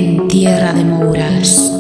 en Tierra de Mouras.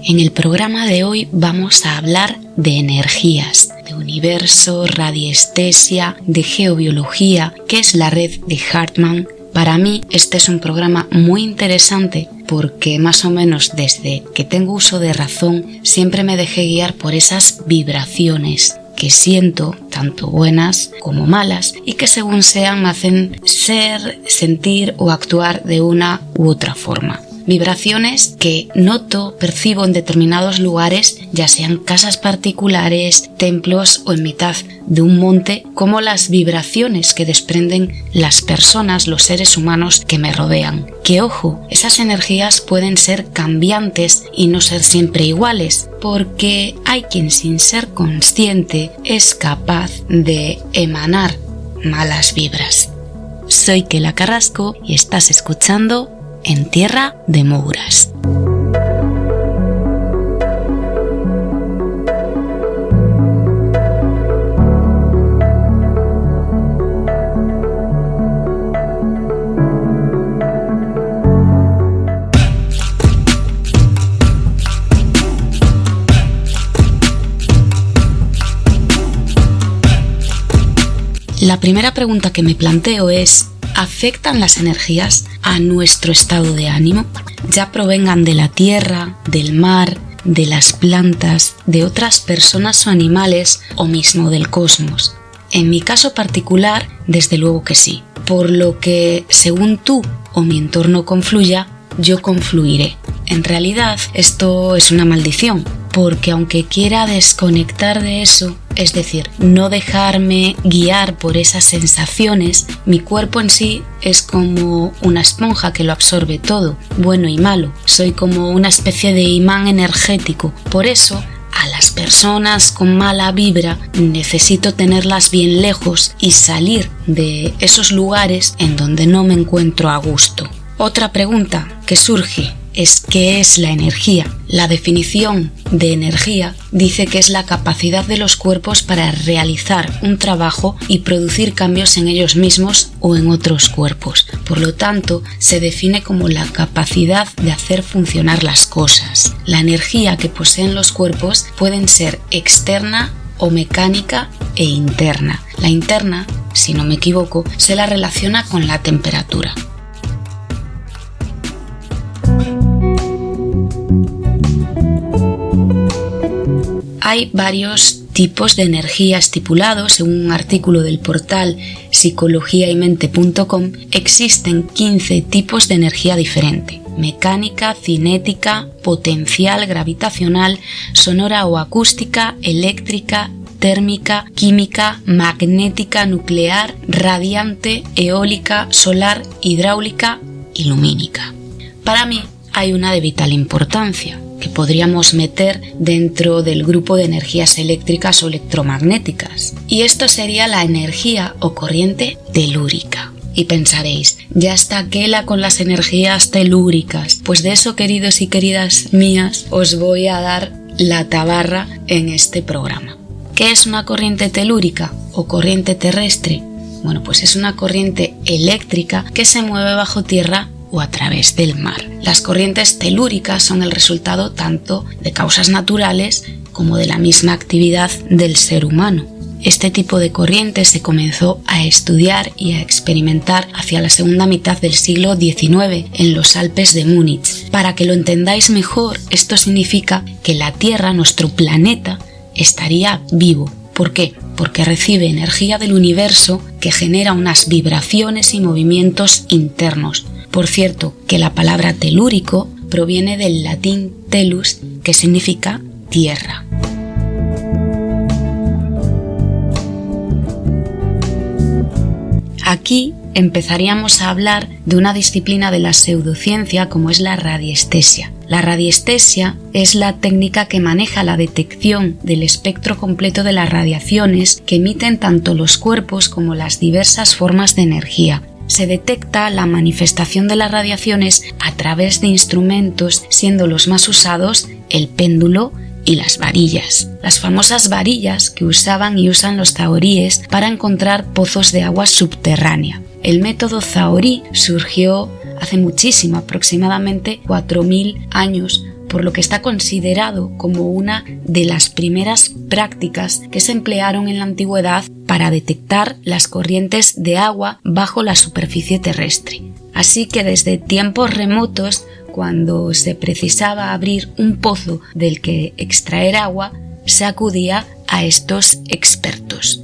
En el programa de hoy vamos a hablar de energías, de universo, radiestesia, de geobiología, que es la red de Hartmann. Para mí este es un programa muy interesante porque más o menos desde que tengo uso de razón siempre me dejé guiar por esas vibraciones que siento, tanto buenas como malas, y que según sean me hacen ser, sentir o actuar de una u otra forma. Vibraciones que noto, percibo en determinados lugares, ya sean casas particulares, templos o en mitad de un monte, como las vibraciones que desprenden las personas, los seres humanos que me rodean. Que ojo, esas energías pueden ser cambiantes y no ser siempre iguales, porque hay quien sin ser consciente es capaz de emanar malas vibras. Soy Kela Carrasco y estás escuchando En Tierra de Mouras. La primera pregunta que me planteo es: ¿afectan las energías a nuestro estado de ánimo? Ya provengan de la tierra, del mar, de las plantas, de otras personas o animales o mismo del cosmos. En mi caso particular, desde luego que sí. Por lo que, según tú o mi entorno confluya, yo confluiré. En realidad, esto es una maldición, porque aunque quiera desconectar de eso, es decir, no dejarme guiar por esas sensaciones, mi cuerpo en sí es como una esponja que lo absorbe todo, bueno y malo. Soy como una especie de imán energético. Por eso, a las personas con mala vibra necesito tenerlas bien lejos y salir de esos lugares en donde no me encuentro a gusto. Otra pregunta que surge es: ¿qué es la energía? La definición de energía dice que es la capacidad de los cuerpos para realizar un trabajo y producir cambios en ellos mismos o en otros cuerpos. Por lo tanto, se define como la capacidad de hacer funcionar las cosas. La energía que poseen los cuerpos pueden ser externa o mecánica e interna. La interna, si no me equivoco, se la relaciona con la temperatura. Hay varios tipos de energía estipulados. Según un artículo del portal psicologiaymente.com, existen 15 tipos de energía diferente: mecánica, cinética, potencial, gravitacional, sonora o acústica, eléctrica, térmica, química, magnética, nuclear, radiante, eólica, solar, hidráulica y lumínica. Para mí hay una de vital importancia, que podríamos meter dentro del grupo de energías eléctricas o electromagnéticas. Y esto sería la energía o corriente telúrica. Y pensaréis, ya está Kela con las energías telúricas. Pues de eso, queridos y queridas mías, os voy a dar la tabarra en este programa. ¿Qué es una corriente telúrica o corriente terrestre? Bueno, pues es una corriente eléctrica que se mueve bajo tierra o a través del mar. Las corrientes telúricas son el resultado tanto de causas naturales como de la misma actividad del ser humano. Este tipo de corriente se comenzó a estudiar y a experimentar hacia la segunda mitad del siglo XIX en los Alpes de Múnich. Para que lo entendáis mejor, esto significa que la Tierra, nuestro planeta, estaría vivo. ¿Por qué? Porque recibe energía del universo que genera unas vibraciones y movimientos internos. Por cierto, que la palabra telúrico proviene del latín telus, que significa tierra. Aquí empezaríamos a hablar de una disciplina de la pseudociencia como es la radiestesia. La radiestesia es la técnica que maneja la detección del espectro completo de las radiaciones que emiten tanto los cuerpos como las diversas formas de energía. Se detecta la manifestación de las radiaciones a través de instrumentos, siendo los más usados el péndulo y las varillas. Las famosas varillas que usaban y usan los zahoríes para encontrar pozos de agua subterránea. El método zahorí surgió hace muchísimo, aproximadamente 4.000 años, por lo que está considerado como una de las primeras prácticas que se emplearon en la antigüedad para detectar las corrientes de agua bajo la superficie terrestre. Así que desde tiempos remotos, cuando se precisaba abrir un pozo del que extraer agua, se acudía a estos expertos.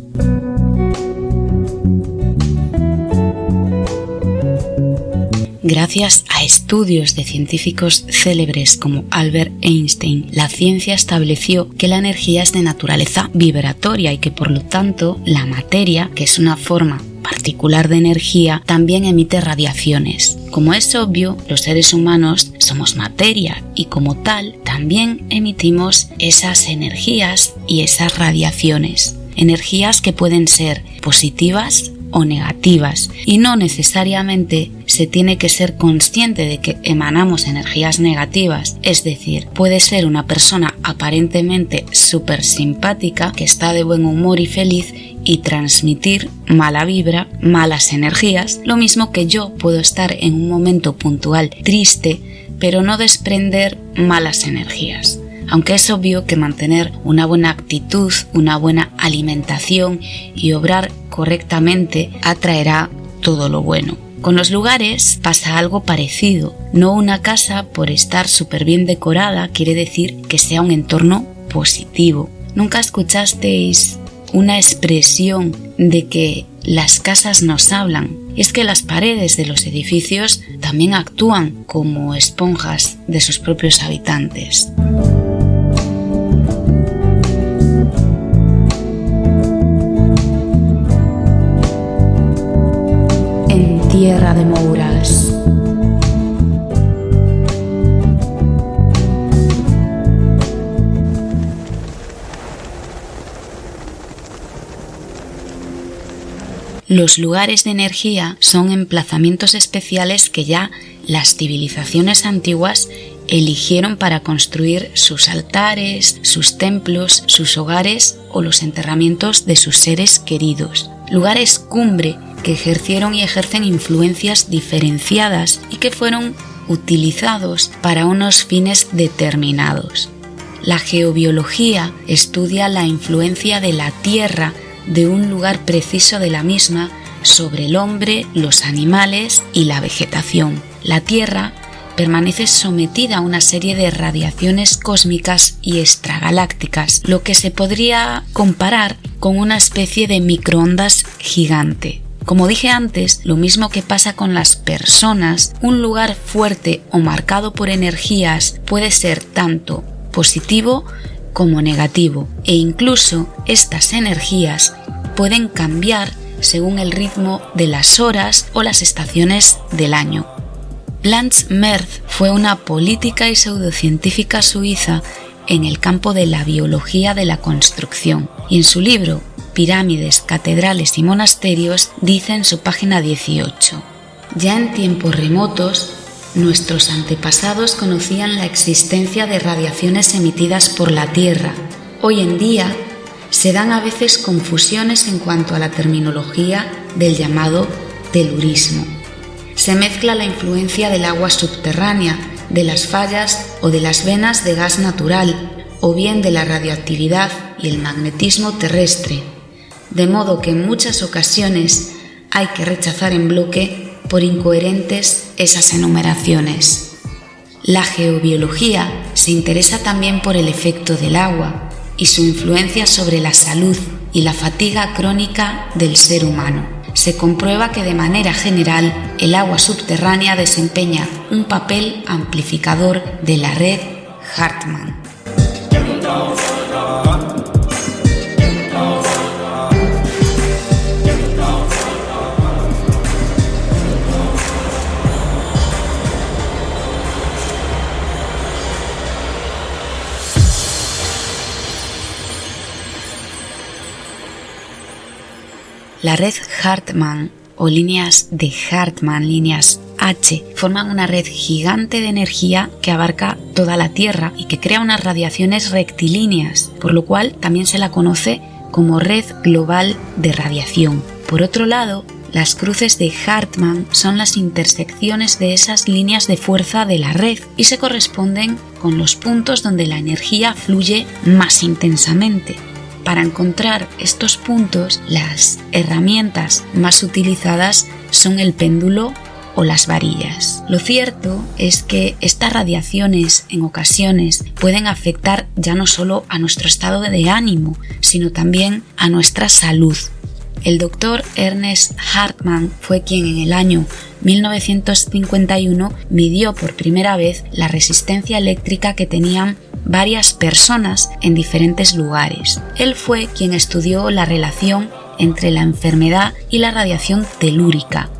Gracias a estudios de científicos célebres como Albert Einstein, la ciencia estableció que la energía es de naturaleza vibratoria y que por lo tanto la materia, que es una forma particular de energía, también emite radiaciones. Como es obvio, los seres humanos somos materia y como tal también emitimos esas energías y esas radiaciones. Energías que pueden ser positivas o negativas, y no necesariamente se tiene que ser consciente de que emanamos energías negativas. Es decir, puede ser una persona aparentemente súper simpática que está de buen humor y feliz y transmitir mala vibra, malas energías, lo mismo que yo puedo estar en un momento puntual triste pero no desprender malas energías. Aunque es obvio que mantener una buena actitud, una buena alimentación y obrar correctamente atraerá todo lo bueno. Con los lugares pasa algo parecido. No una casa por estar súper bien decorada quiere decir que sea un entorno positivo. ¿Nunca escuchasteis una expresión de que las casas nos hablan? Es que las paredes de los edificios también actúan como esponjas de sus propios habitantes. Tierra de Mouras. Los lugares de energía son emplazamientos especiales que ya las civilizaciones antiguas eligieron para construir sus altares, sus templos, sus hogares o los enterramientos de sus seres queridos. Lugares cumbre que ejercieron y ejercen influencias diferenciadas y que fueron utilizados para unos fines determinados. La geobiología estudia la influencia de la Tierra de un lugar preciso de la misma sobre el hombre, los animales y la vegetación. La Tierra permanece sometida a una serie de radiaciones cósmicas y extragalácticas, lo que se podría comparar con una especie de microondas gigante. Como dije antes, lo mismo que pasa con las personas, un lugar fuerte o marcado por energías puede ser tanto positivo como negativo, e incluso estas energías pueden cambiar según el ritmo de las horas o las estaciones del año. Blanche Merth fue una política y pseudocientífica suiza en el campo de la biología de la construcción, y en su libro Pirámides, catedrales y monasterios dice en su página 18: ya en tiempos remotos, nuestros antepasados conocían la existencia de radiaciones emitidas por la Tierra. Hoy en día se dan a veces confusiones en cuanto a la terminología del llamado telurismo. Se mezcla la influencia del agua subterránea, de las fallas o de las venas de gas natural, o bien de la radioactividad y el magnetismo terrestre, de modo que en muchas ocasiones hay que rechazar en bloque por incoherentes esas enumeraciones. La geobiología se interesa también por el efecto del agua y su influencia sobre la salud y la fatiga crónica del ser humano. Se comprueba que de manera general el agua subterránea desempeña un papel amplificador de la red Hartmann. La red Hartmann o líneas de Hartmann, líneas H forman una red gigante de energía que abarca toda la Tierra y que crea unas radiaciones rectilíneas, por lo cual también se la conoce como red global de radiación. Por otro lado, las cruces de Hartmann son las intersecciones de esas líneas de fuerza de la red y se corresponden con los puntos donde la energía fluye más intensamente. Para encontrar estos puntos, las herramientas más utilizadas son el péndulo o las varillas. Lo cierto es que estas radiaciones en ocasiones pueden afectar ya no solo a nuestro estado de ánimo, sino también a nuestra salud. El doctor Ernest Hartmann fue quien en el año 1951 midió por primera vez la resistencia eléctrica que tenían varias personas en diferentes lugares. Él fue quien estudió la relación entre la enfermedad y la radiación telúrica,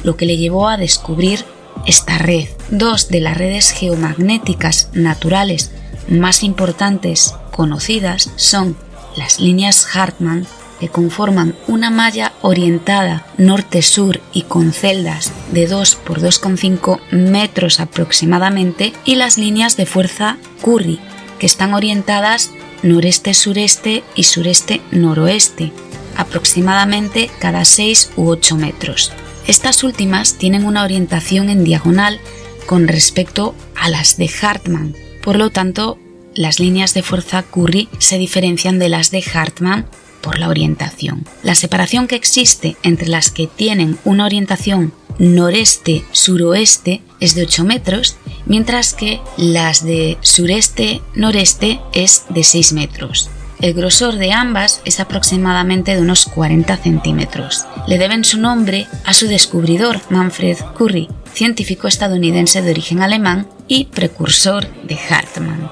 lo que le llevó a descubrir esta red. Dos de las redes geomagnéticas naturales más importantes conocidas son las líneas Hartmann, que conforman una malla orientada norte-sur y con celdas de 2 por 2,5 metros aproximadamente, y las líneas de fuerza Curry, que están orientadas noreste-sureste y sureste-noroeste, aproximadamente cada 6 u 8 metros. Estas últimas tienen una orientación en diagonal con respecto a las de Hartmann, por lo tanto, las líneas de fuerza Curry se diferencian de las de Hartmann por la orientación. La separación que existe entre las que tienen una orientación noreste-suroeste es de 8 metros, mientras que las de sureste-noreste es de 6 metros. El grosor de ambas es aproximadamente de unos 40 centímetros. Le deben su nombre a su descubridor, Manfred Curry, científico estadounidense de origen alemán y precursor de Hartmann.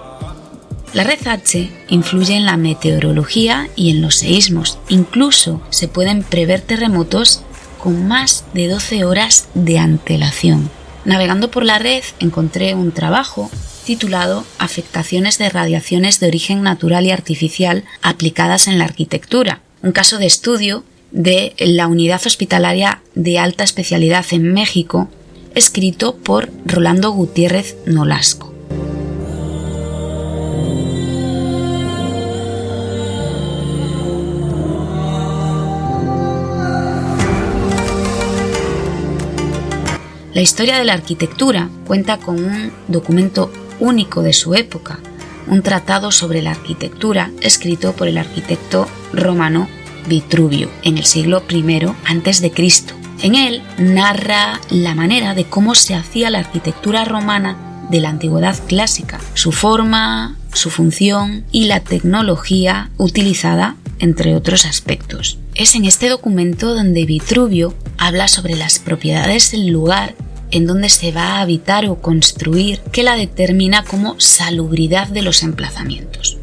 La red H influye en la meteorología y en los seísmos. Incluso se pueden prever terremotos con más de 12 horas de antelación. Navegando por la red encontré un trabajo titulado Afectaciones de radiaciones de origen natural y artificial aplicadas en la arquitectura, un caso de estudio de la Unidad Hospitalaria de Alta Especialidad en México, escrito por Rolando Gutiérrez Nolasco. La historia de la arquitectura cuenta con un documento único de su época, un tratado sobre la arquitectura escrito por el arquitecto romano Vitruvio en el siglo I a.C. En él narra la manera de cómo se hacía la arquitectura romana de la antigüedad clásica, su forma, su función y la tecnología utilizada, entre otros aspectos. Es en este documento donde Vitruvio habla sobre las propiedades del lugar en donde se va a habitar o construir, que la determina como salubridad de los emplazamientos.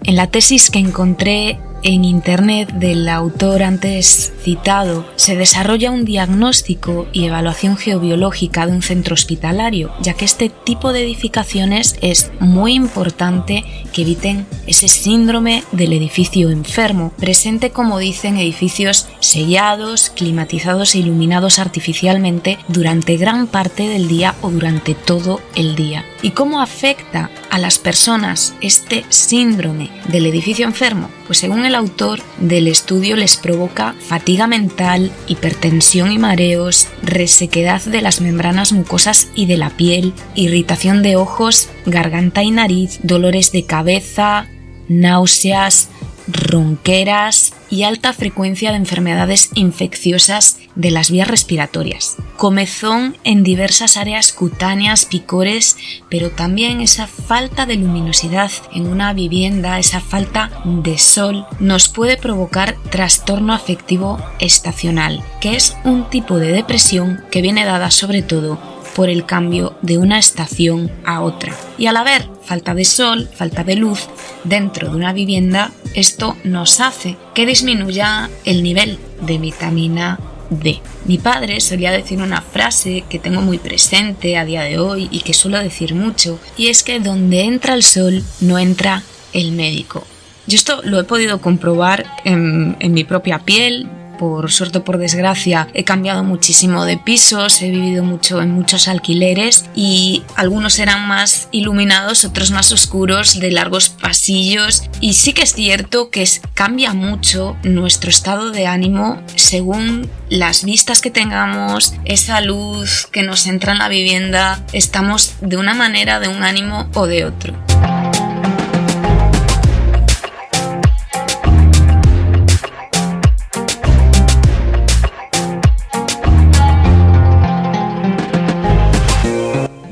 En la tesis que encontré en internet del autor antes citado, se desarrolla un diagnóstico y evaluación geobiológica de un centro hospitalario, ya que este tipo de edificaciones es muy importante que eviten ese síndrome del edificio enfermo, presente, como dicen, edificios sellados, climatizados e iluminados artificialmente durante gran parte del día o durante todo el día. ¿Y cómo afecta a las personas este síndrome del edificio enfermo? Pues según el autor del estudio les provoca fatiga mental, hipertensión y mareos, resequedad de las membranas mucosas y de la piel, irritación de ojos, garganta y nariz, dolores de cabeza, náuseas, ronqueras y alta frecuencia de enfermedades infecciosas de las vías respiratorias, comezón en diversas áreas cutáneas, picores, pero también esa falta de luminosidad en una vivienda, esa falta de sol, nos puede provocar trastorno afectivo estacional, que es un tipo de depresión que viene dada sobre todo por el cambio de una estación a otra. Y al haber falta de sol, falta de luz dentro de una vivienda, esto nos hace que disminuya el nivel de vitamina D. Mi padre solía decir una frase que tengo muy presente a día de hoy y que suelo decir mucho, y es que donde entra el sol no entra el médico. Yo esto lo he podido comprobar en mi propia piel. por suerte o por desgracia, he cambiado muchísimo de pisos, he vivido mucho en muchos alquileres y algunos eran más iluminados, otros más oscuros, de largos pasillos, y sí que es cierto que cambia mucho nuestro estado de ánimo según las vistas que tengamos, esa luz que nos entra en la vivienda, estamos de una manera, de un ánimo o de otro.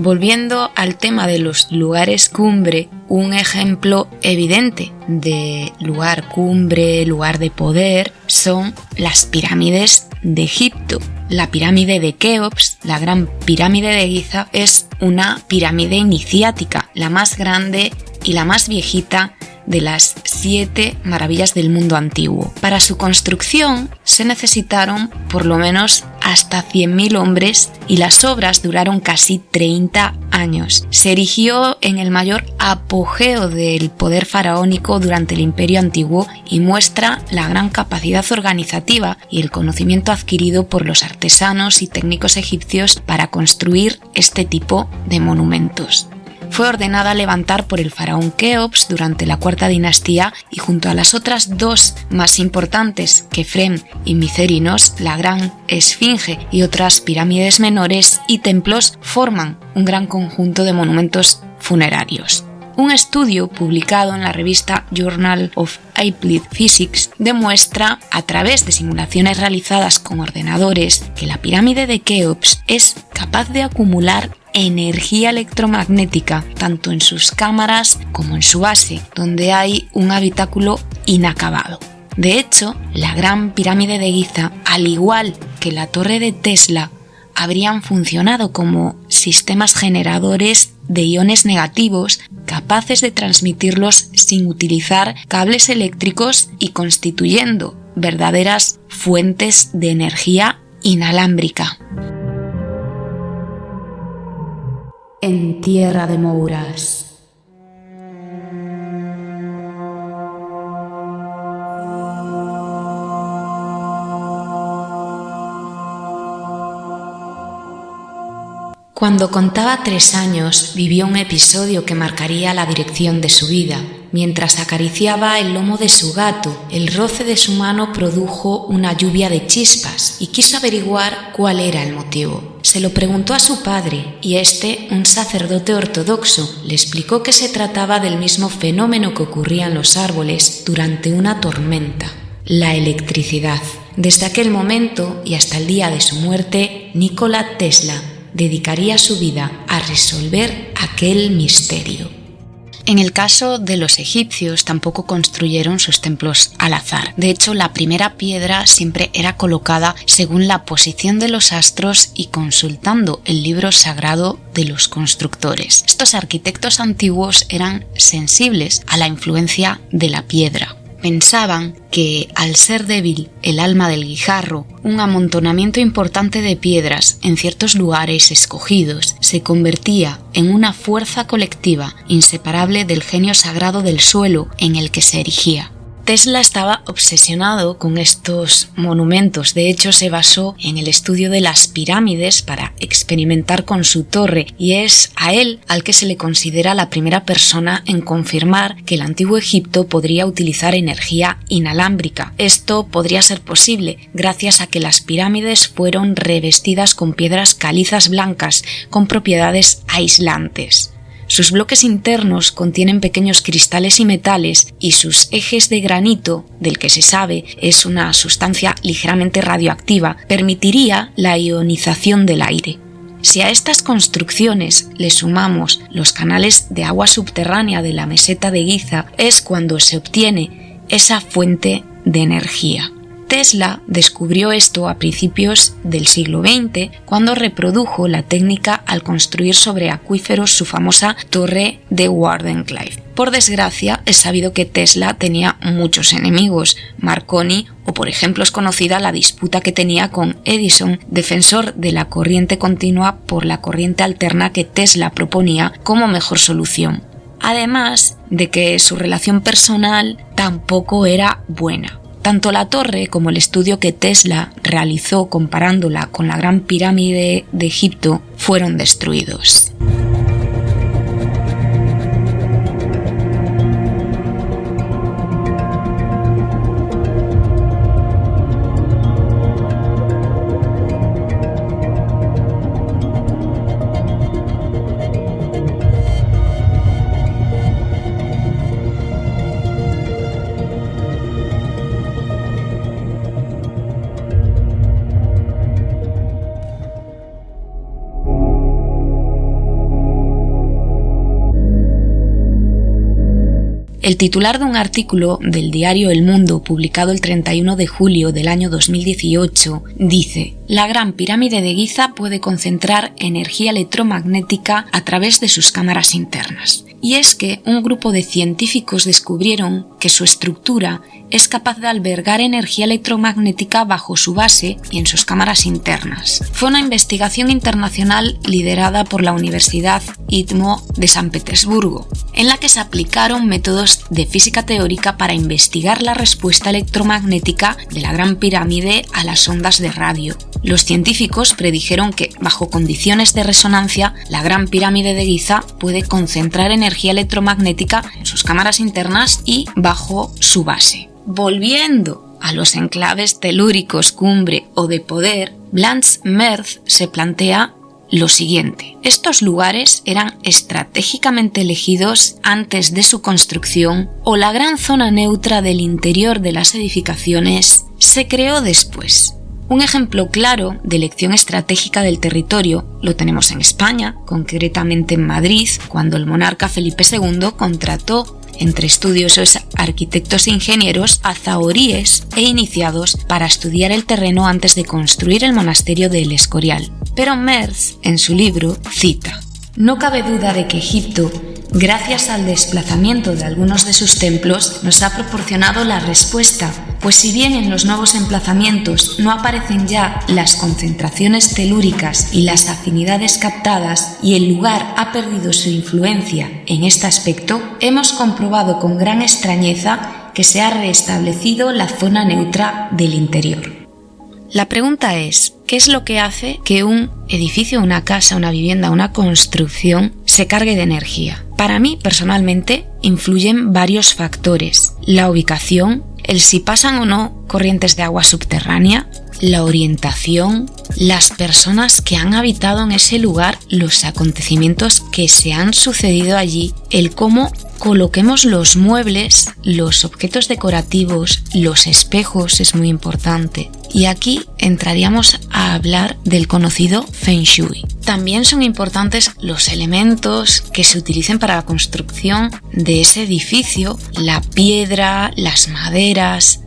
Volviendo al tema de los lugares cumbre, un ejemplo evidente de lugar cumbre, lugar de poder, son las pirámides de Egipto. La pirámide de Keops, la gran pirámide de Giza, es una pirámide iniciática, la más grande y la más viejita de las 7 maravillas del mundo antiguo. Para su construcción se necesitaron por lo menos hasta 100.000 hombres y las obras duraron casi 30 años. Se erigió en el mayor apogeo del poder faraónico durante el Imperio Antiguo y muestra la gran capacidad organizativa y el conocimiento adquirido por los artesanos y técnicos egipcios para construir este tipo de monumentos. Fue ordenada a levantar por el faraón Keops durante la cuarta dinastía y junto a las otras 2 más importantes, Kefren y Micerinos, la gran esfinge y otras pirámides menores y templos forman un gran conjunto de monumentos funerarios. Un estudio publicado en la revista Journal of Applied Physics demuestra, a través de simulaciones realizadas con ordenadores, que la pirámide de Keops es capaz de acumular energía electromagnética tanto en sus cámaras como en su base, donde hay un habitáculo inacabado. De hecho, la gran pirámide de Giza, al igual que la torre de Tesla, habrían funcionado como sistemas generadores de iones negativos capaces de transmitirlos sin utilizar cables eléctricos y constituyendo verdaderas fuentes de energía inalámbrica. En tierra de Mouras. Cuando contaba 3 años, vivió un episodio que marcaría la dirección de su vida. Mientras acariciaba el lomo de su gato, el roce de su mano produjo una lluvia de chispas y quiso averiguar cuál era el motivo. Se lo preguntó a su padre y este, un sacerdote ortodoxo, le explicó que se trataba del mismo fenómeno que ocurría en los árboles durante una tormenta: la electricidad. Desde aquel momento y hasta el día de su muerte, Nikola Tesla dedicaría su vida a resolver aquel misterio. En el caso de los egipcios tampoco construyeron sus templos al azar. De hecho, la primera piedra siempre era colocada según la posición de los astros y consultando el libro sagrado de los constructores. Estos arquitectos antiguos eran sensibles a la influencia de la piedra. Pensaban que, al ser débil el alma del guijarro, un amontonamiento importante de piedras en ciertos lugares escogidos se convertía en una fuerza colectiva inseparable del genio sagrado del suelo en el que se erigía. Tesla estaba obsesionado con estos monumentos. De hecho, se basó en el estudio de las pirámides para experimentar con su torre y es a él al que se le considera la primera persona en confirmar que el antiguo Egipto podría utilizar energía inalámbrica. Esto podría ser posible gracias a que las pirámides fueron revestidas con piedras calizas blancas con propiedades aislantes. Sus bloques internos contienen pequeños cristales y metales y sus ejes de granito, del que se sabe es una sustancia ligeramente radioactiva, permitiría la ionización del aire. Si a estas construcciones le sumamos los canales de agua subterránea de la meseta de Giza, es cuando se obtiene esa fuente de energía. Tesla descubrió esto a principios del siglo XX cuando reprodujo la técnica al construir sobre acuíferos su famosa torre de Wardenclyffe. Por desgracia, es sabido que Tesla tenía muchos enemigos. Marconi, o por ejemplo es conocida la disputa que tenía con Edison, defensor de la corriente continua por la corriente alterna que Tesla proponía como mejor solución. Además de que su relación personal tampoco era buena. Tanto la torre como el estudio que Tesla realizó comparándola con la Gran Pirámide de Egipto fueron destruidos. El titular de un artículo del diario El Mundo, publicado el 31 de julio del año 2018, dice: la Gran Pirámide de Giza puede concentrar energía electromagnética a través de sus cámaras internas. Y es que un grupo de científicos descubrieron que su estructura es capaz de albergar energía electromagnética bajo su base y en sus cámaras internas. Fue una investigación internacional liderada por la Universidad ITMO de San Petersburgo, en la que se aplicaron métodos de física teórica para investigar la respuesta electromagnética de la Gran Pirámide a las ondas de radio. Los científicos predijeron que, bajo condiciones de resonancia, la Gran Pirámide de Giza puede concentrar energía electromagnética en sus cámaras internas y bajo su base. Volviendo a los enclaves telúricos cumbre o de poder, Blanche Merz se plantea lo siguiente: estos lugares eran estratégicamente elegidos antes de su construcción, o la gran zona neutra del interior de las edificaciones se creó después. Un ejemplo claro de elección estratégica del territorio lo tenemos en España, concretamente en Madrid, cuando el monarca Felipe II contrató entre estudiosos, arquitectos e ingenieros azahoríes e iniciados para estudiar el terreno antes de construir el monasterio de El Escorial. Pero Merz, en su libro, cita: no cabe duda de que Egipto, gracias al desplazamiento de algunos de sus templos, nos ha proporcionado la respuesta, pues si bien en los nuevos emplazamientos no aparecen ya las concentraciones telúricas y las afinidades captadas y el lugar ha perdido su influencia en este aspecto, hemos comprobado con gran extrañeza que se ha restablecido la zona neutra del interior. La pregunta es, ¿qué es lo que hace que un edificio, una casa, una vivienda, una construcción se cargue de energía? Para mí, personalmente, influyen varios factores: la ubicación, el si pasan o no corrientes de agua subterránea, la orientación, las personas que han habitado en ese lugar, los acontecimientos que se han sucedido allí, el cómo coloquemos los muebles, los objetos decorativos, los espejos es muy importante. Y aquí entraríamos a hablar del conocido Feng Shui. También son importantes los elementos que se utilicen para la construcción de ese edificio, la piedra, las maderas,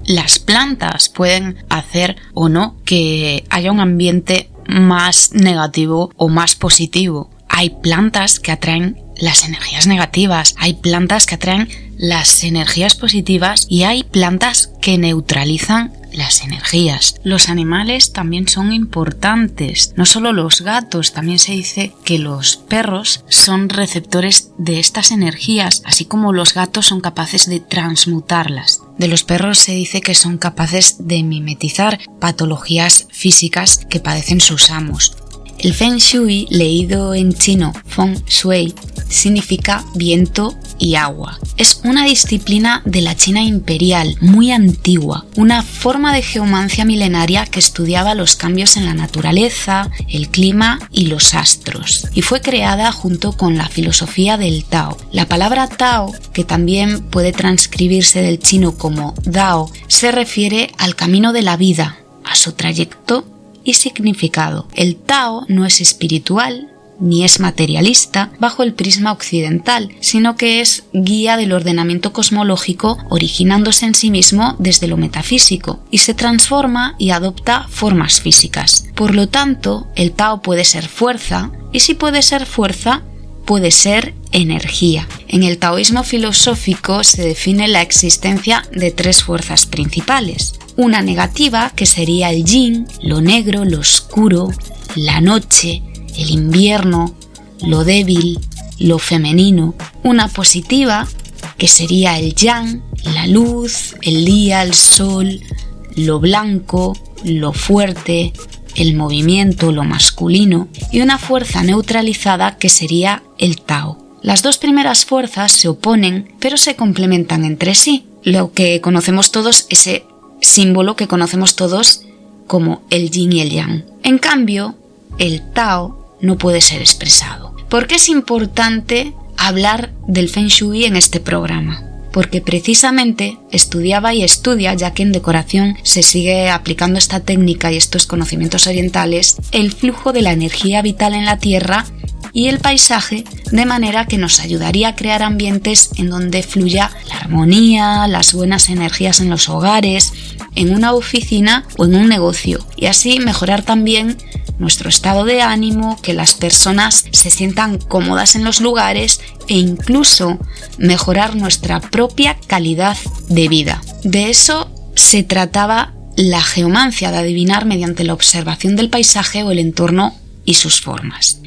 las plantas pueden hacer o no que haya un ambiente más negativo o más positivo. Hay plantas que atraen las energías negativas, hay plantas que atraen las energías positivas y hay plantas que neutralizan las energías. Los animales también son importantes, no solo los gatos, también se dice que los perros son receptores de estas energías, así como los gatos son capaces de transmutarlas. De los perros se dice que son capaces de mimetizar patologías físicas que padecen sus amos. El Feng Shui, leído en chino Feng Shui, significa viento y agua. Es una disciplina de la China imperial muy antigua, una forma de geomancia milenaria que estudiaba los cambios en la naturaleza, el clima y los astros, y fue creada junto con la filosofía del Tao. La palabra Tao, que también puede transcribirse del chino como Dao, se refiere al camino de la vida, a su trayecto y significado. El Tao no es espiritual ni es materialista bajo el prisma occidental, sino que es guía del ordenamiento cosmológico, originándose en sí mismo desde lo metafísico y se transforma y adopta formas físicas. Por lo tanto, el Tao puede ser fuerza, y si puede ser fuerza, puede ser energía. En el taoísmo filosófico se define la existencia de tres fuerzas principales. Una negativa, que sería el yin, lo negro, lo oscuro, la noche, el invierno, lo débil, lo femenino. Una positiva, que sería el yang, la luz, el día, el sol, lo blanco, lo fuerte, el movimiento, lo masculino, y una fuerza neutralizada que sería el Tao. Las dos primeras fuerzas se oponen, pero se complementan entre sí. Lo que conocemos todos, ese símbolo que conocemos todos como el yin y el yang. En cambio, el Tao no puede ser expresado. ¿Por qué es importante hablar del Feng Shui en este programa? Porque precisamente estudiaba y estudia, ya que en decoración se sigue aplicando esta técnica y estos conocimientos orientales, el flujo de la energía vital en la Tierra y el paisaje, de manera que nos ayudaría a crear ambientes en donde fluya la armonía, las buenas energías en los hogares, en una oficina o en un negocio, y así mejorar también nuestro estado de ánimo, que las personas se sientan cómodas en los lugares e incluso mejorar nuestra propia calidad de vida. De eso se trataba la geomancia, de adivinar mediante la observación del paisaje o el entorno y sus formas.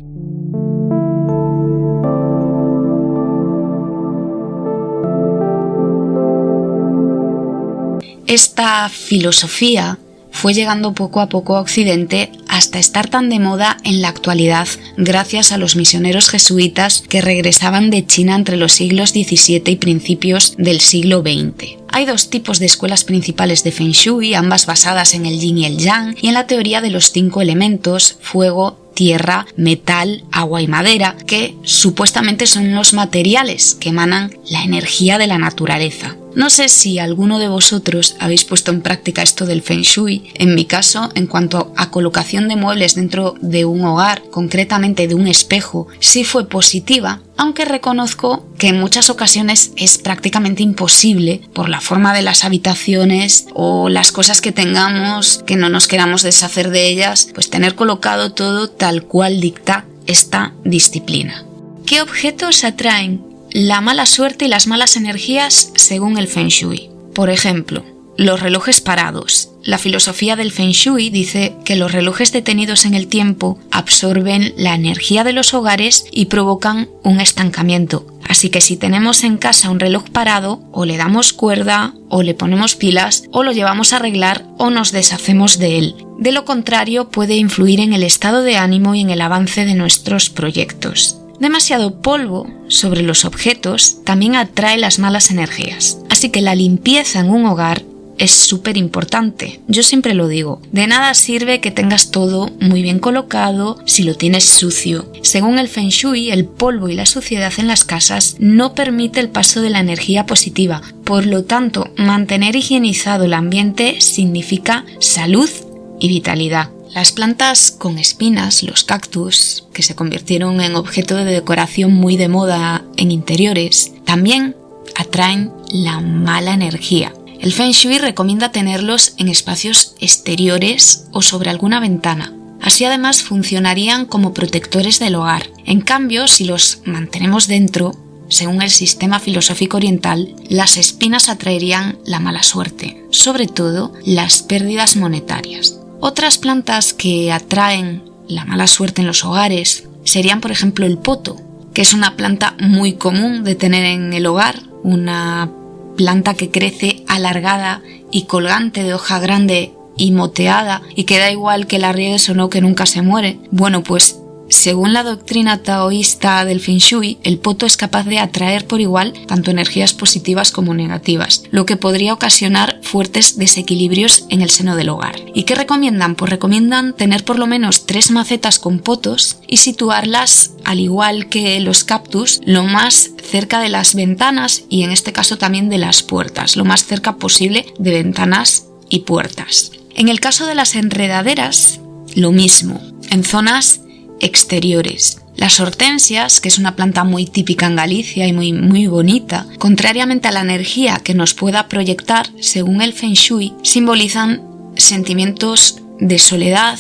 Esta filosofía fue llegando poco a poco a Occidente hasta estar tan de moda en la actualidad gracias a los misioneros jesuitas que regresaban de China entre los siglos XVII y principios del siglo XX. Hay dos tipos de escuelas principales de Feng Shui, ambas basadas en el yin y el yang y en la teoría de los 5 elementos: fuego, tierra, metal, agua y madera, que supuestamente son los materiales que emanan la energía de la naturaleza. No sé si alguno de vosotros habéis puesto en práctica esto del Feng Shui. En mi caso, en cuanto a colocación de muebles dentro de un hogar, concretamente de un espejo, sí fue positiva, aunque reconozco que en muchas ocasiones es prácticamente imposible por la forma de las habitaciones o las cosas que tengamos, que no nos queramos deshacer de ellas, pues tener colocado todo tal cual dicta esta disciplina. ¿Qué objetos atraen la mala suerte y las malas energías según el Feng Shui? Por ejemplo, los relojes parados. La filosofía del Feng Shui dice que los relojes detenidos en el tiempo absorben la energía de los hogares y provocan un estancamiento. Así que si tenemos en casa un reloj parado, o le damos cuerda, o le ponemos pilas, o lo llevamos a arreglar, o nos deshacemos de él. De lo contrario, puede influir en el estado de ánimo y en el avance de nuestros proyectos. Demasiado polvo sobre los objetos también atrae las malas energías. Así que la limpieza en un hogar es súper importante. Yo siempre lo digo, de nada sirve que tengas todo muy bien colocado si lo tienes sucio. Según el Feng Shui, el polvo y la suciedad en las casas no permite el paso de la energía positiva. Por lo tanto, mantener higienizado el ambiente significa salud y vitalidad. Las plantas con espinas, los cactus, que se convirtieron en objeto de decoración muy de moda en interiores, también atraen la mala energía. El Feng Shui recomienda tenerlos en espacios exteriores o sobre alguna ventana. Así además funcionarían como protectores del hogar. En cambio, si los mantenemos dentro, según el sistema filosófico oriental, las espinas atraerían la mala suerte, sobre todo las pérdidas monetarias. Otras plantas que atraen la mala suerte en los hogares serían, por ejemplo, el poto, que es una planta muy común de tener en el hogar, una planta que crece alargada y colgante, de hoja grande y moteada, y que da igual que la riegues o no, que nunca se muere. Bueno, pues según la doctrina taoísta del Feng Shui, el poto es capaz de atraer por igual tanto energías positivas como negativas, lo que podría ocasionar fuertes desequilibrios en el seno del hogar. ¿Y qué recomiendan? Pues recomiendan tener por lo menos 3 macetas con potos y situarlas, al igual que los cactus, lo más cerca de las ventanas y en este caso también de las puertas, lo más cerca posible de ventanas y puertas. En el caso de las enredaderas, lo mismo, en zonas exteriores. Las hortensias, que es una planta muy típica en Galicia y muy bonita, contrariamente a la energía que nos pueda proyectar, según el Feng Shui, simbolizan sentimientos de soledad,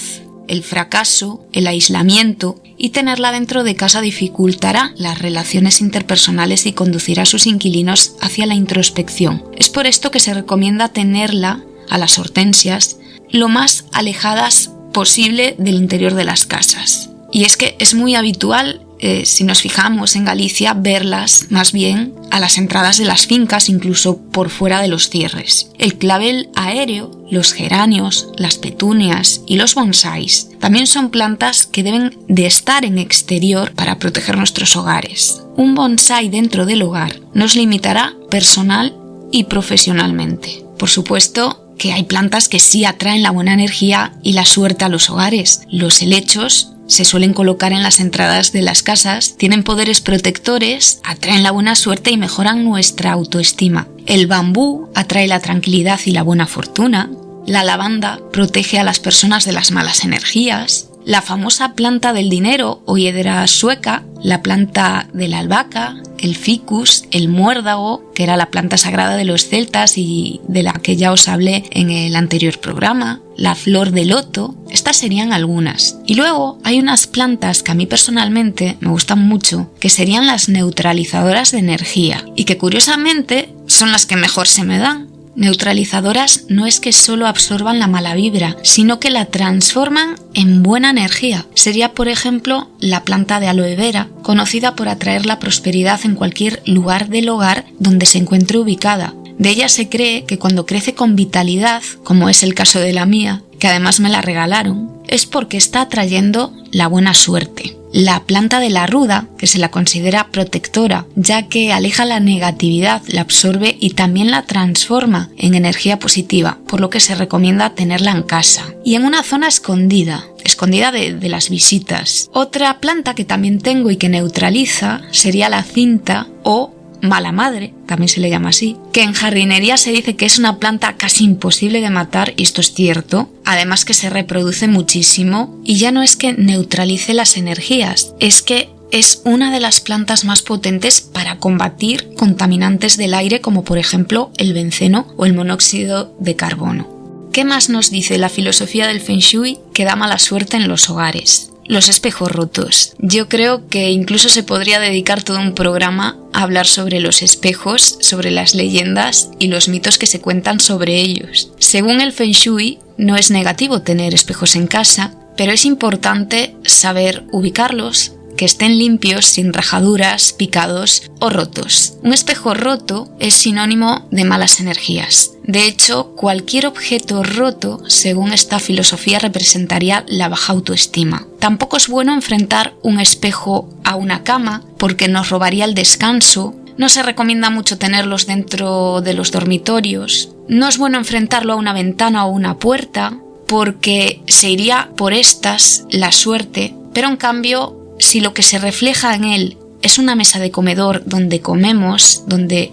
el fracaso, el aislamiento, y tenerla dentro de casa dificultará las relaciones interpersonales y conducirá a sus inquilinos hacia la introspección. Es por esto que se recomienda tenerla, a las hortensias, lo más alejadas posible del interior de las casas. Y es que es muy habitual si nos fijamos en Galicia, verlas más bien a las entradas de las fincas, incluso por fuera de los cierres. El clavel aéreo, los geranios, las petunias y los bonsáis también son plantas que deben de estar en exterior para proteger nuestros hogares. Un bonsái dentro del hogar nos limitará personal y profesionalmente. Por supuesto que hay plantas que sí atraen la buena energía y la suerte a los hogares. Los helechos se suelen colocar en las entradas de las casas, tienen poderes protectores, atraen la buena suerte y mejoran nuestra autoestima. El bambú atrae la tranquilidad y la buena fortuna. La lavanda protege a las personas de las malas energías. La famosa planta del dinero o hiedra sueca, la planta de la albahaca, el ficus, el muérdago, que era la planta sagrada de los celtas y de la que ya os hablé en el anterior programa, la flor de loto, estas serían algunas. Y luego hay unas plantas que a mí personalmente me gustan mucho, que serían las neutralizadoras de energía y que curiosamente son las que mejor se me dan. Neutralizadoras no es que solo absorban la mala vibra, sino que la transforman en buena energía. Sería, por ejemplo, la planta de aloe vera, conocida por atraer la prosperidad en cualquier lugar del hogar donde se encuentre ubicada. De ella se cree que cuando crece con vitalidad, como es el caso de la mía, que además me la regalaron, es porque está atrayendo la buena suerte. La planta de la ruda, que se la considera protectora, ya que aleja la negatividad, la absorbe y también la transforma en energía positiva, por lo que se recomienda tenerla en casa. Y en una zona escondida de las visitas. Otra planta que también tengo y que neutraliza sería la cinta o mala madre, también se le llama así, que en jardinería se dice que es una planta casi imposible de matar, y esto es cierto, además que se reproduce muchísimo y ya no es que neutralice las energías, es que es una de las plantas más potentes para combatir contaminantes del aire como por ejemplo el benceno o el monóxido de carbono. ¿Qué más nos dice la filosofía del Feng Shui que da mala suerte en los hogares? Los espejos rotos. Yo creo que incluso se podría dedicar todo un programa a hablar sobre los espejos, sobre las leyendas y los mitos que se cuentan sobre ellos. Según el Feng Shui, no es negativo tener espejos en casa, pero es importante saber ubicarlos, que estén limpios, sin rajaduras, picados o rotos. Un espejo roto es sinónimo de malas energías. De hecho, cualquier objeto roto, según esta filosofía, representaría la baja autoestima. Tampoco es bueno enfrentar un espejo a una cama porque nos robaría el descanso. No se recomienda mucho tenerlos dentro de los dormitorios. No es bueno enfrentarlo a una ventana o una puerta porque se iría por estas la suerte, pero en cambio, si lo que se refleja en él es una mesa de comedor donde comemos,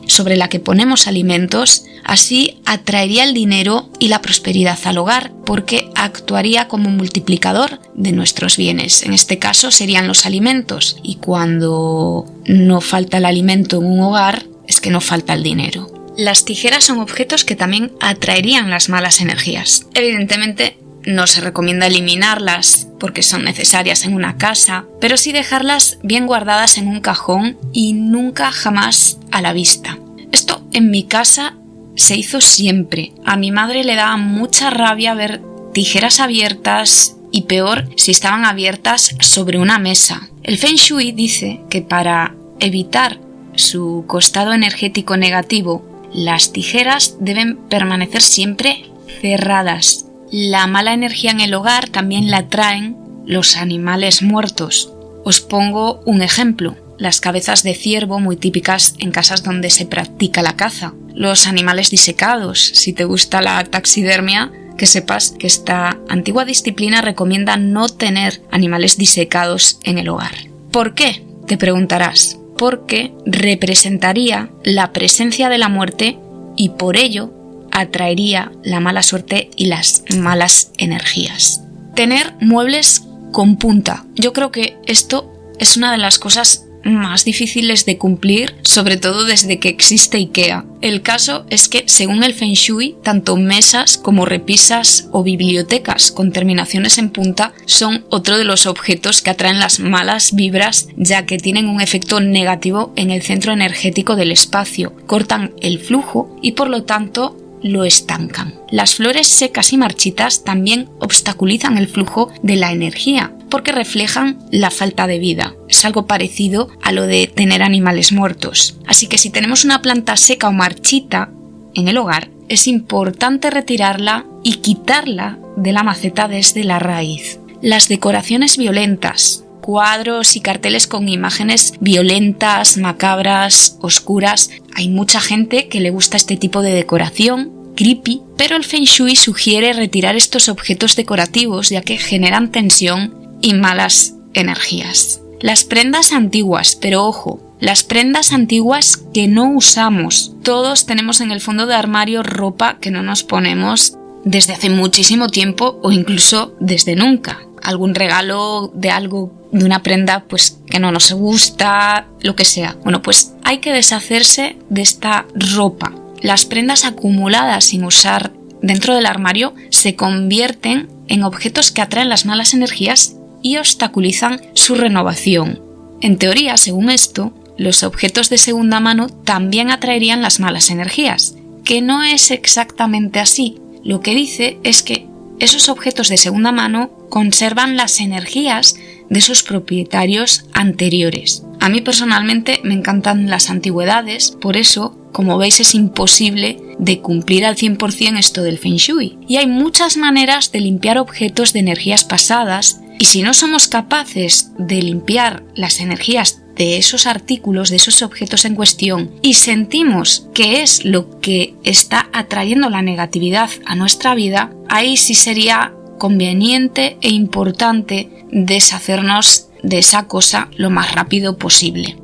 sobre la que ponemos alimentos, así atraería el dinero y la prosperidad al hogar, porque actuaría como multiplicador de nuestros bienes. En este caso serían los alimentos, y cuando no falta el alimento en un hogar, es que no falta el dinero. Las tijeras son objetos que también atraerían las malas energías. Evidentemente, no se recomienda eliminarlas porque son necesarias en una casa, pero sí dejarlas bien guardadas en un cajón y nunca jamás a la vista. Esto en mi casa se hizo siempre. A mi madre le daba mucha rabia ver tijeras abiertas y peor si estaban abiertas sobre una mesa. El Feng Shui dice que para evitar su costado energético negativo, las tijeras deben permanecer siempre cerradas. La mala energía en el hogar también la traen los animales muertos. Os pongo un ejemplo. Las cabezas de ciervo, muy típicas en casas donde se practica la caza. Los animales disecados. Si te gusta la taxidermia, que sepas que esta antigua disciplina recomienda no tener animales disecados en el hogar. ¿Por qué? Te preguntarás. Porque representaría la presencia de la muerte y por ello atraería la mala suerte y las malas energías. Tener muebles con punta. Yo creo que esto es una de las cosas más difíciles de cumplir, sobre todo desde que existe IKEA. El caso es que, según el Feng Shui, tanto mesas como repisas o bibliotecas con terminaciones en punta son otro de los objetos que atraen las malas vibras, ya que tienen un efecto negativo en el centro energético del espacio, cortan el flujo y por lo tanto lo estancan. Las flores secas y marchitas también obstaculizan el flujo de la energía porque reflejan la falta de vida. Es algo parecido a lo de tener animales muertos. Así que si tenemos una planta seca o marchita en el hogar, es importante retirarla y quitarla de la maceta desde la raíz. Las decoraciones violentas, cuadros y carteles con imágenes violentas, macabras, oscuras. Hay mucha gente que le gusta este tipo de decoración, creepy, pero el Feng Shui sugiere retirar estos objetos decorativos ya que generan tensión y malas energías. Las prendas antiguas, pero ojo, las prendas antiguas que no usamos. Todos tenemos en el fondo de armario ropa que no nos ponemos desde hace muchísimo tiempo o incluso desde nunca. Algún regalo de algo, de una prenda pues que no nos gusta, lo que sea. Bueno, pues hay que deshacerse de esta ropa. Las prendas acumuladas sin usar dentro del armario se convierten en objetos que atraen las malas energías y obstaculizan su renovación. En teoría, según esto, los objetos de segunda mano también atraerían las malas energías, que no es exactamente así. Lo que dice es que esos objetos de segunda mano conservan las energías de sus propietarios anteriores. A mí personalmente me encantan las antigüedades, por eso, como veis, es imposible de cumplir al 100% esto del Feng Shui. Y hay muchas maneras de limpiar objetos de energías pasadas, y si no somos capaces de limpiar las energías de esos artículos, de esos objetos en cuestión, y sentimos que es lo que está atrayendo la negatividad a nuestra vida, ahí sí sería conveniente e importante deshacernos de esa cosa lo más rápido posible.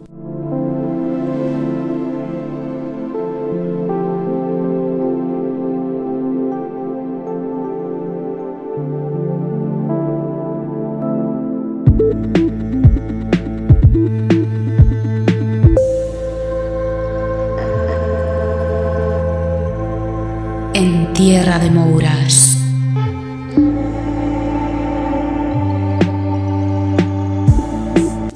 En tierra de Mouras.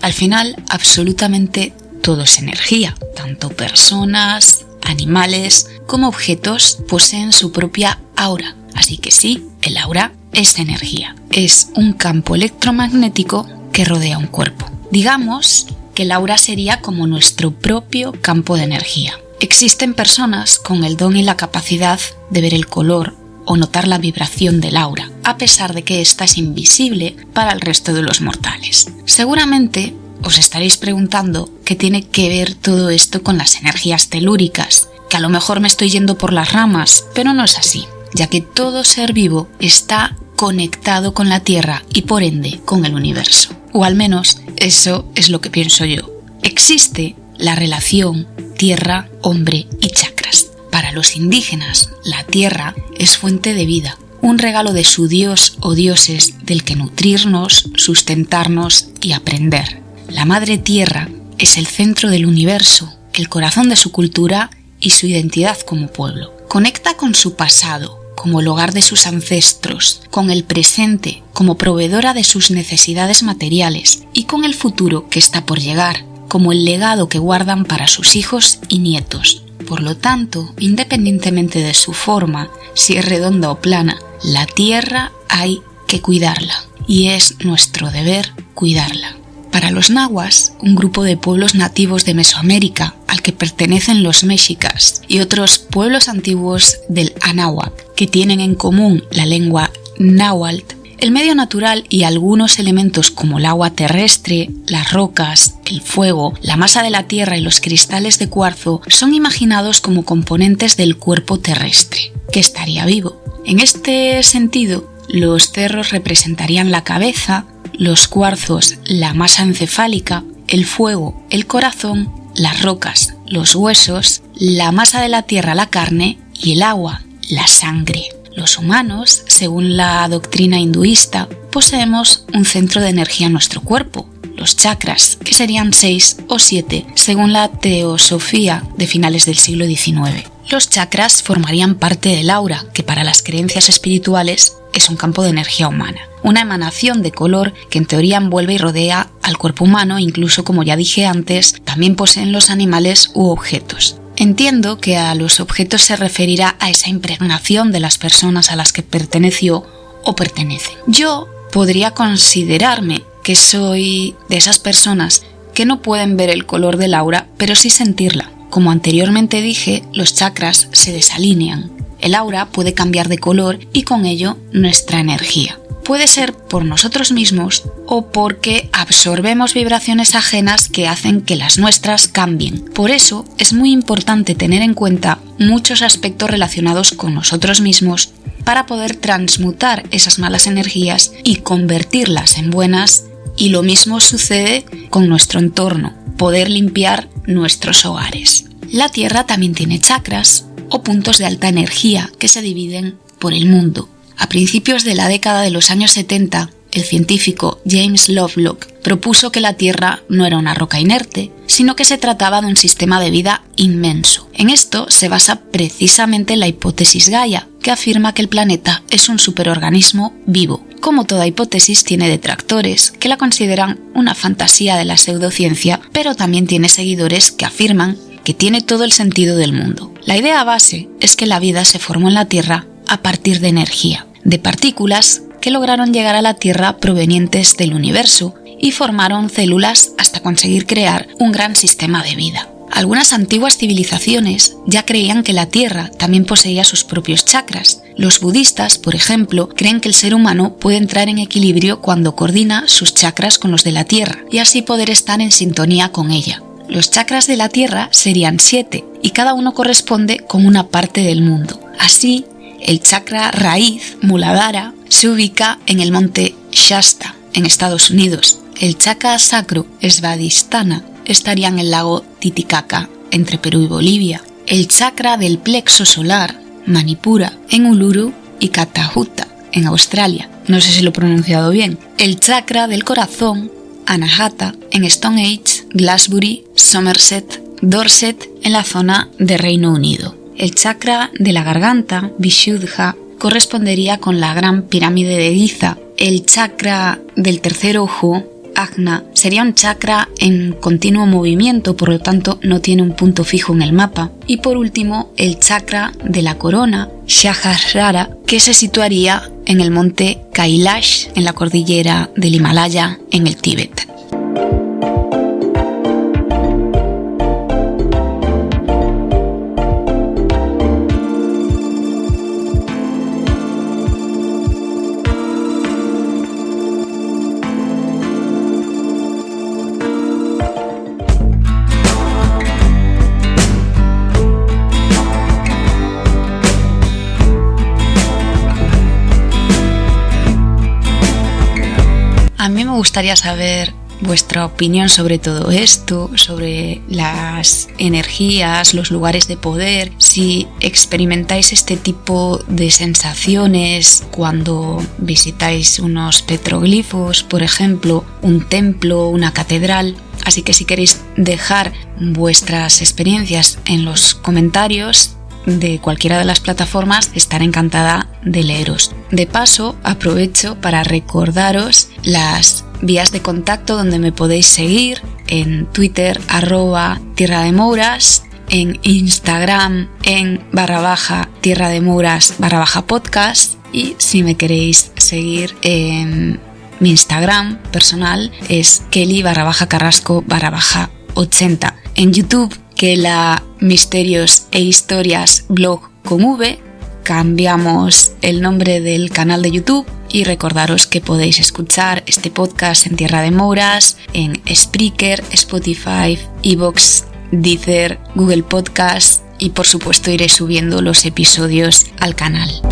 Al final, absolutamente todo es energía. Tanto personas, animales como objetos poseen su propia aura. Así que sí, el aura es energía. Es un campo electromagnético que rodea un cuerpo. Digamos que el aura sería como nuestro propio campo de energía. Existen personas con el don y la capacidad de ver el color o notar la vibración del aura, a pesar de que ésta es invisible para el resto de los mortales. Seguramente os estaréis preguntando qué tiene que ver todo esto con las energías telúricas, que a lo mejor me estoy yendo por las ramas, pero no es así, ya que todo ser vivo está conectado con la Tierra y por ende con el universo. O al menos eso es lo que pienso yo. Existe la relación tierra, hombre y chakras. Para los indígenas, la tierra es fuente de vida, un regalo de su dios o dioses del que nutrirnos, sustentarnos y aprender. La madre tierra es el centro del universo, el corazón de su cultura y su identidad como pueblo. Conecta con su pasado, como el hogar de sus ancestros, con el presente, como proveedora de sus necesidades materiales, y con el futuro que está por llegar, como el legado que guardan para sus hijos y nietos. Por lo tanto, independientemente de su forma, si es redonda o plana, la tierra hay que cuidarla, y es nuestro deber cuidarla. Para los nahuas, un grupo de pueblos nativos de Mesoamérica, al que pertenecen los mexicas y otros pueblos antiguos del Anáhuac, que tienen en común la lengua náhuatl, el medio natural y algunos elementos como el agua terrestre, las rocas, el fuego, la masa de la tierra y los cristales de cuarzo son imaginados como componentes del cuerpo terrestre, que estaría vivo. En este sentido, los cerros representarían la cabeza, los cuarzos la masa encefálica, el fuego el corazón, las rocas los huesos, la masa de la tierra la carne y el agua la sangre. Los humanos, según la doctrina hinduista, poseemos un centro de energía en nuestro cuerpo, los chakras, que serían 6 o 7, según la teosofía de finales del siglo XIX. Los chakras formarían parte del aura, que para las creencias espirituales es un campo de energía humana, una emanación de color que en teoría envuelve y rodea al cuerpo humano, incluso, como ya dije antes, también poseen los animales u objetos. Entiendo que a los objetos se referirá a esa impregnación de las personas a las que perteneció o pertenecen. Yo podría considerarme que soy de esas personas que no pueden ver el color del aura, pero sí sentirla. Como anteriormente dije, los chakras se desalinean. El aura puede cambiar de color y con ello nuestra energía. Puede ser por nosotros mismos o porque absorbemos vibraciones ajenas que hacen que las nuestras cambien. Por eso es muy importante tener en cuenta muchos aspectos relacionados con nosotros mismos para poder transmutar esas malas energías y convertirlas en buenas, y lo mismo sucede con nuestro entorno, poder limpiar nuestros hogares. La Tierra también tiene chakras o puntos de alta energía que se dividen por el mundo. A principios de la década de los años 70, el científico James Lovelock propuso que la Tierra no era una roca inerte, sino que se trataba de un sistema de vida inmenso. En esto se basa precisamente la hipótesis Gaia, que afirma que el planeta es un superorganismo vivo. Como toda hipótesis, tiene detractores que la consideran una fantasía de la pseudociencia, pero también tiene seguidores que afirman que tiene todo el sentido del mundo. La idea base es que la vida se formó en la Tierra a partir de energía, de partículas que lograron llegar a la Tierra provenientes del universo y formaron células hasta conseguir crear un gran sistema de vida. Algunas antiguas civilizaciones ya creían que la Tierra también poseía sus propios chakras. Los budistas, por ejemplo, creen que el ser humano puede entrar en equilibrio cuando coordina sus chakras con los de la Tierra y así poder estar en sintonía con ella. Los chakras de la Tierra serían 7 y cada uno corresponde con una parte del mundo. Así, el chakra raíz, Muladhara, se ubica en el monte Shasta, en Estados Unidos. El chakra sacro, Svadhisthana, estaría en el lago Titicaca, entre Perú y Bolivia. El chakra del plexo solar, Manipura, en Uluru y Kathmandu, en Australia. No sé si lo he pronunciado bien. El chakra del corazón, Anahata, en Stonehenge, Glasbury, Somerset, Dorset, en la zona de Reino Unido. El chakra de la garganta, Vishuddha, correspondería con la gran pirámide de Giza. El chakra del tercer ojo, Ajna, sería un chakra en continuo movimiento, por lo tanto no tiene un punto fijo en el mapa. Y por último, el chakra de la corona, Sahasrara, que se situaría en el monte Kailash, en la cordillera del Himalaya, en el Tíbet. A mí me gustaría saber vuestra opinión sobre todo esto, sobre las energías, los lugares de poder, si experimentáis este tipo de sensaciones cuando visitáis unos petroglifos, por ejemplo, un templo, una catedral. Así que si queréis dejar vuestras experiencias en los comentarios de cualquiera de las plataformas, estaré encantada de leeros. De paso, aprovecho para recordaros las vías de contacto donde me podéis seguir: en Twitter, @Tierra de Mouras, en Instagram, en /Tierra de Mouras /podcast, y si me queréis seguir en mi Instagram personal es Kelly_Carrasco _80. En YouTube, que la Misterios e Historias blog con V, cambiamos el nombre del canal de YouTube. Y recordaros que podéis escuchar este podcast en Tierra de Mouras, en Spreaker, Spotify, iVoox, Deezer, Google Podcast, y por supuesto iré subiendo los episodios al canal.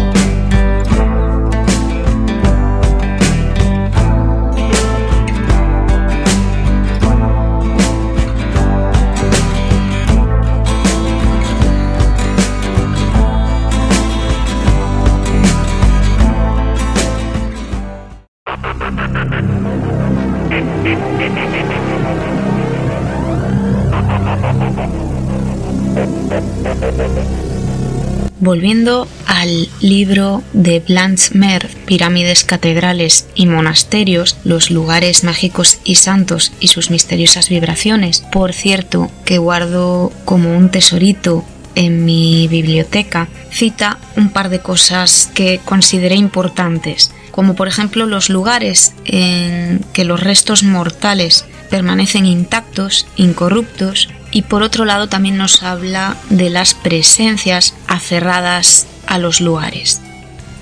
Volviendo al libro de Blanche Mer, Pirámides, Catedrales y Monasterios, los lugares mágicos y santos y sus misteriosas vibraciones, por cierto, que guardo como un tesorito en mi biblioteca, cita un par de cosas que consideré importantes, como por ejemplo los lugares en que los restos mortales permanecen intactos, incorruptos, y por otro lado también nos habla de las presencias aferradas a los lugares.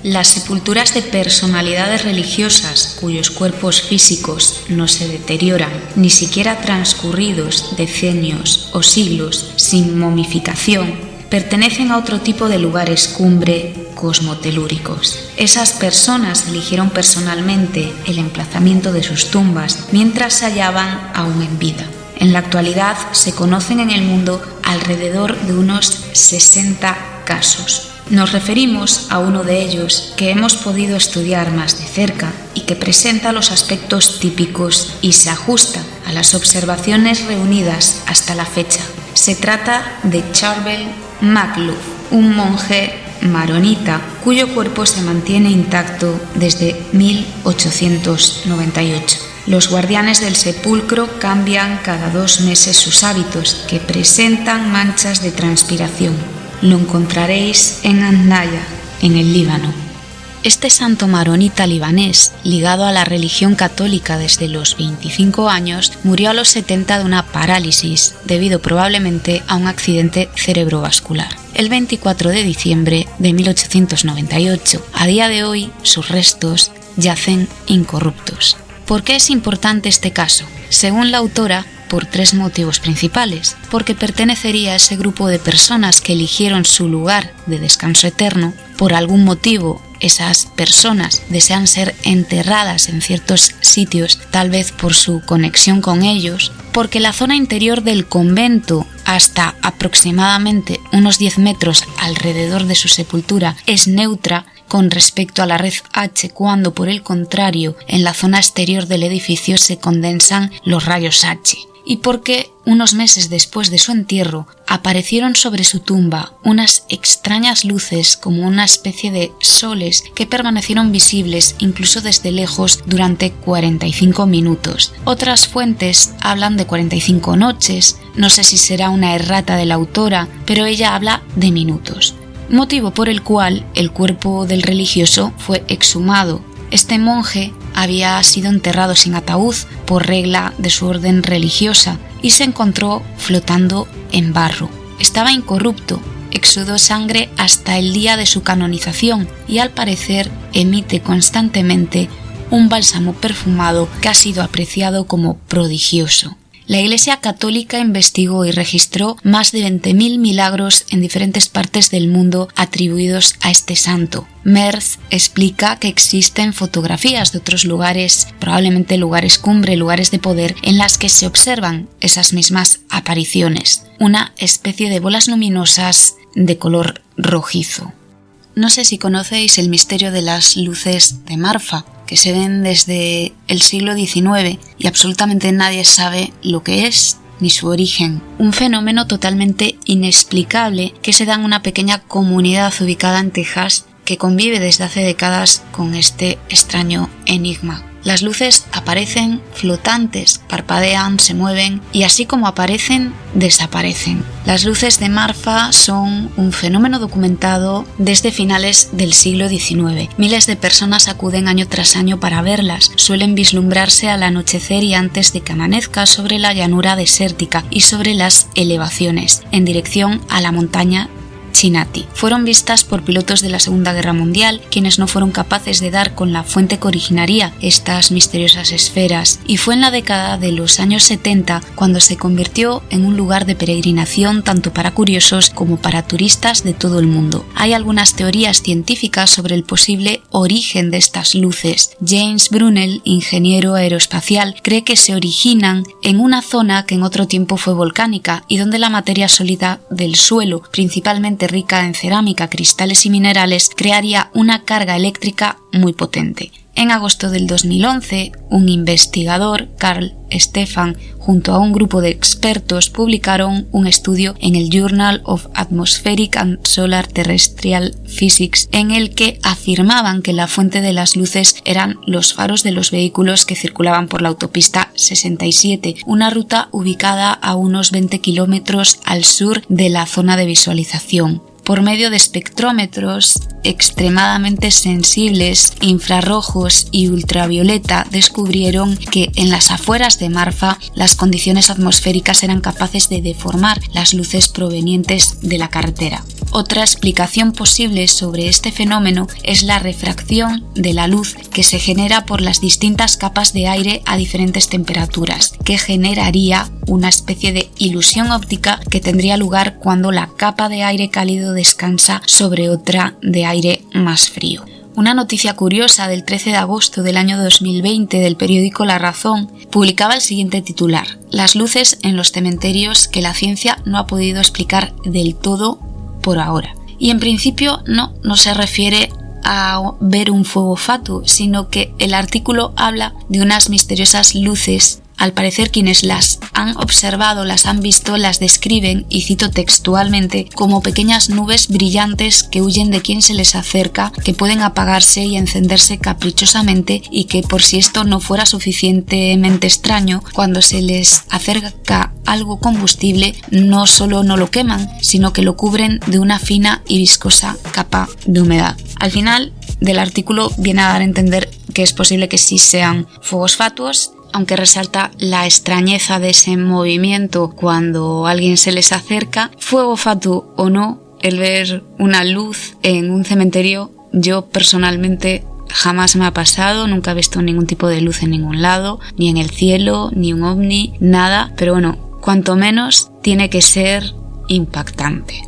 Las sepulturas de personalidades religiosas cuyos cuerpos físicos no se deterioran, ni siquiera transcurridos decenios o siglos sin momificación, pertenecen a otro tipo de lugares cumbre cosmotelúricos. Esas personas eligieron personalmente el emplazamiento de sus tumbas mientras se hallaban aún en vida. En la actualidad se conocen en el mundo alrededor de unos 60 casos. Nos referimos a uno de ellos que hemos podido estudiar más de cerca y que presenta los aspectos típicos y se ajusta a las observaciones reunidas hasta la fecha. Se trata de Charbel MacLuth, un monje maronita cuyo cuerpo se mantiene intacto desde 1898. Los guardianes del sepulcro cambian cada 2 meses sus hábitos, que presentan manchas de transpiración. Lo encontraréis en Andaya, en el Líbano. Este santo maronita libanés, ligado a la religión católica desde los 25 años, murió a los 70 de una parálisis, debido probablemente a un accidente cerebrovascular, el 24 de diciembre de 1898. A día de hoy, sus restos yacen incorruptos. ¿Por qué es importante este caso? Según la autora, por 3 motivos principales: porque pertenecería a ese grupo de personas que eligieron su lugar de descanso eterno. Por algún motivo, esas personas desean ser enterradas en ciertos sitios, tal vez por su conexión con ellos. Porque la zona interior del convento, hasta aproximadamente unos 10 metros alrededor de su sepultura, es neutra con respecto a la red H, cuando por el contrario en la zona exterior del edificio se condensan los rayos H. Y porque unos meses después de su entierro aparecieron sobre su tumba unas extrañas luces como una especie de soles que permanecieron visibles incluso desde lejos durante 45 minutos. Otras fuentes hablan de 45 noches, no sé si será una errata de la autora, pero ella habla de minutos. Motivo por el cual el cuerpo del religioso fue exhumado. Este monje había sido enterrado sin ataúd por regla de su orden religiosa y se encontró flotando en barro. Estaba incorrupto, exudó sangre hasta el día de su canonización y al parecer emite constantemente un bálsamo perfumado que ha sido apreciado como prodigioso. La Iglesia Católica investigó y registró más de 20.000 milagros en diferentes partes del mundo atribuidos a este santo. Merz explica que existen fotografías de otros lugares, probablemente lugares cumbre, lugares de poder, en las que se observan esas mismas apariciones, una especie de bolas luminosas de color rojizo. No sé si conocéis el misterio de las luces de Marfa, que se ven desde el siglo XIX y absolutamente nadie sabe lo que es ni su origen. Un fenómeno totalmente inexplicable que se da en una pequeña comunidad ubicada en Texas que convive desde hace décadas con este extraño enigma. Las luces aparecen flotantes, parpadean, se mueven y así como aparecen, desaparecen. Las luces de Marfa son un fenómeno documentado desde finales del siglo XIX. Miles de personas acuden año tras año para verlas. Suelen vislumbrarse al anochecer y antes de que amanezca sobre la llanura desértica y sobre las elevaciones, en dirección a la montaña Chinati. Fueron vistas por pilotos de la Segunda Guerra Mundial, quienes no fueron capaces de dar con la fuente que originaría estas misteriosas esferas, y fue en la década de los años 70 cuando se convirtió en un lugar de peregrinación tanto para curiosos como para turistas de todo el mundo. Hay algunas teorías científicas sobre el posible origen de estas luces. James Brunel, ingeniero aeroespacial, cree que se originan en una zona que en otro tiempo fue volcánica y donde la materia sólida del suelo, principalmente rica en cerámica, cristales y minerales, crearía una carga eléctrica muy potente. En agosto del 2011, un investigador, Carl Stefan, junto a un grupo de expertos, publicaron un estudio en el Journal of Atmospheric and Solar Terrestrial Physics, en el que afirmaban que la fuente de las luces eran los faros de los vehículos que circulaban por la autopista 67, una ruta ubicada a unos 20 kilómetros al sur de la zona de visualización. Por medio de espectrómetros extremadamente sensibles, infrarrojos y ultravioleta, descubrieron que en las afueras de Marfa las condiciones atmosféricas eran capaces de deformar las luces provenientes de la carretera. Otra explicación posible sobre este fenómeno es la refracción de la luz que se genera por las distintas capas de aire a diferentes temperaturas, que generaría una especie de ilusión óptica que tendría lugar cuando la capa de aire cálido descansa sobre otra de aire más frío. Una noticia curiosa del 13 de agosto del año 2020 del periódico La Razón publicaba el siguiente titular: las luces en los cementerios que la ciencia no ha podido explicar del todo por ahora. Y en principio no se refiere a ver un fuego fatuo, sino que el artículo habla de unas misteriosas luces. Al parecer quienes las han observado, las han visto, las describen, y cito textualmente, como pequeñas nubes brillantes que huyen de quien se les acerca, que pueden apagarse y encenderse caprichosamente, y que, por si esto no fuera suficientemente extraño, cuando se les acerca algo combustible, no solo no lo queman, sino que lo cubren de una fina y viscosa capa de humedad. Al final del artículo viene a dar a entender que es posible que sí sean fuegos fatuos, aunque resalta la extrañeza de ese movimiento cuando alguien se les acerca. Fuego fatuo o no, el ver una luz en un cementerio, yo personalmente jamás me ha pasado, nunca he visto ningún tipo de luz en ningún lado, ni en el cielo, ni un ovni, nada, pero bueno, cuanto menos tiene que ser impactante.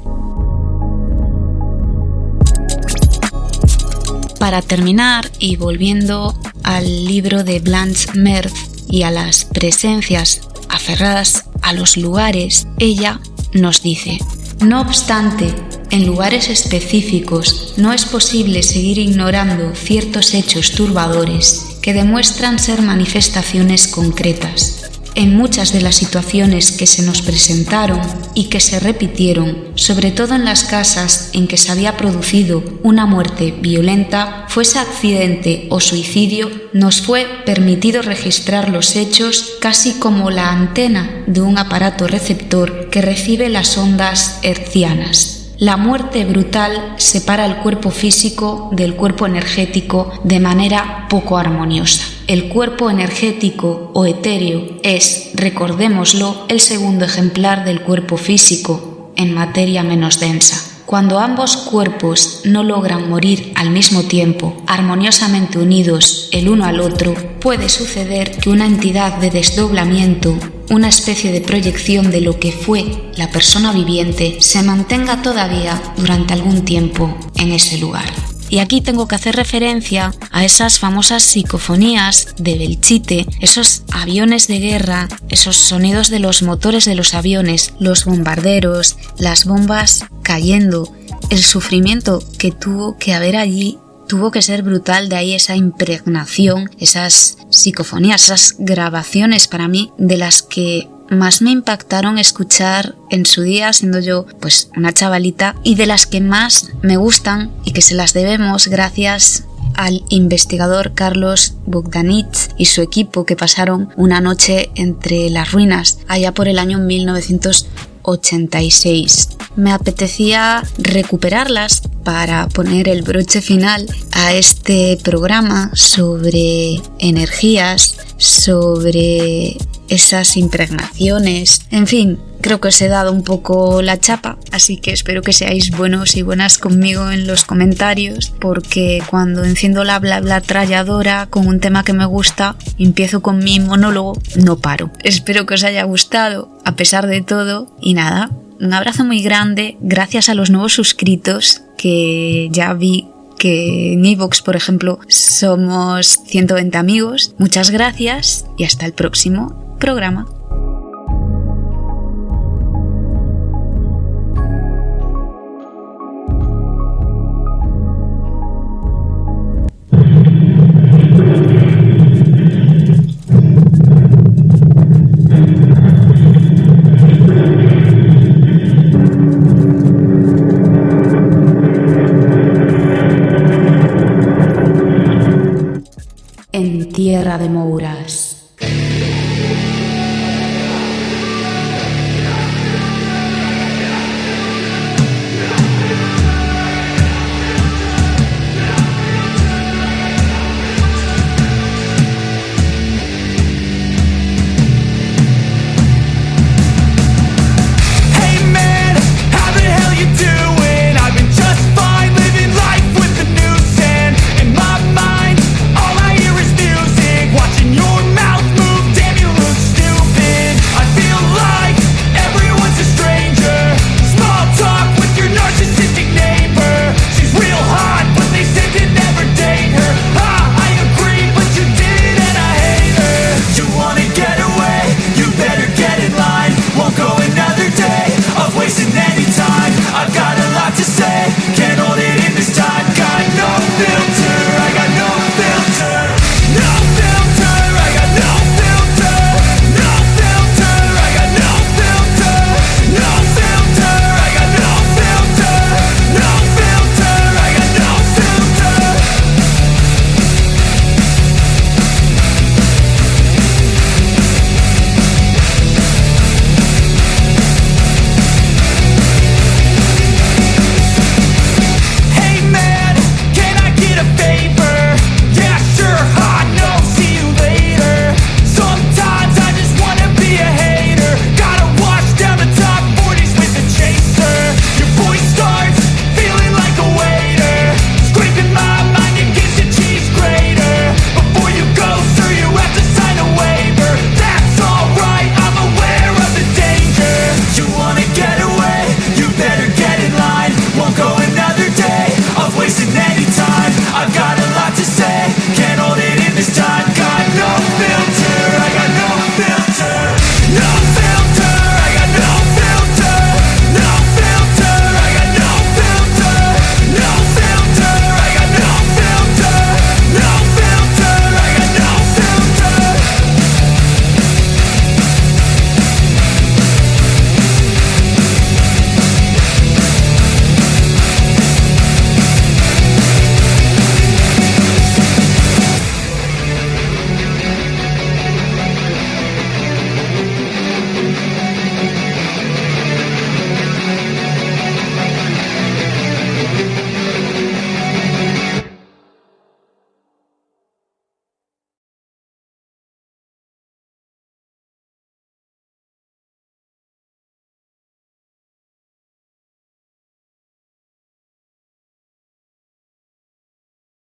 Para terminar, y volviendo al libro de Blanche Merth y a las presencias aferradas a los lugares, ella nos dice: no obstante, en lugares específicos no es posible seguir ignorando ciertos hechos turbadores que demuestran ser manifestaciones concretas. En muchas de las situaciones que se nos presentaron y que se repitieron, sobre todo en las casas en que se había producido una muerte violenta, fuese accidente o suicidio, nos fue permitido registrar los hechos casi como la antena de un aparato receptor que recibe las ondas hertzianas. La muerte brutal separa el cuerpo físico del cuerpo energético de manera poco armoniosa. El cuerpo energético o etéreo es, recordémoslo, el segundo ejemplar del cuerpo físico en materia menos densa. Cuando ambos cuerpos no logran morir al mismo tiempo, armoniosamente unidos el uno al otro, puede suceder que una entidad de desdoblamiento, una especie de proyección de lo que fue la persona viviente, se mantenga todavía durante algún tiempo en ese lugar. Y aquí tengo que hacer referencia a esas famosas psicofonías de Belchite, esos aviones de guerra, esos sonidos de los motores de los aviones, los bombarderos, las bombas cayendo. El sufrimiento que tuvo que haber allí tuvo que ser brutal, de ahí esa impregnación, esas psicofonías, esas grabaciones para mí de las que más me impactaron escuchar en su día, siendo yo pues una chavalita, y de las que más me gustan y que se las debemos gracias al investigador Carlos Bogdanich y su equipo, que pasaron una noche entre las ruinas allá por el año 1986. Me apetecía recuperarlas para poner el broche final a este programa sobre energías, sobre esas impregnaciones, en fin, creo que os he dado un poco la chapa, así que espero que seáis buenos y buenas conmigo en los comentarios, porque cuando enciendo la tralladora con un tema que me gusta, empiezo con mi monólogo, no paro. Espero que os haya gustado, a pesar de todo, y nada, un abrazo muy grande, gracias a los nuevos suscritos, que ya vi que en iVoox, por ejemplo, somos 120 amigos. Muchas gracias y hasta el próximo programa. Terra de Mouras.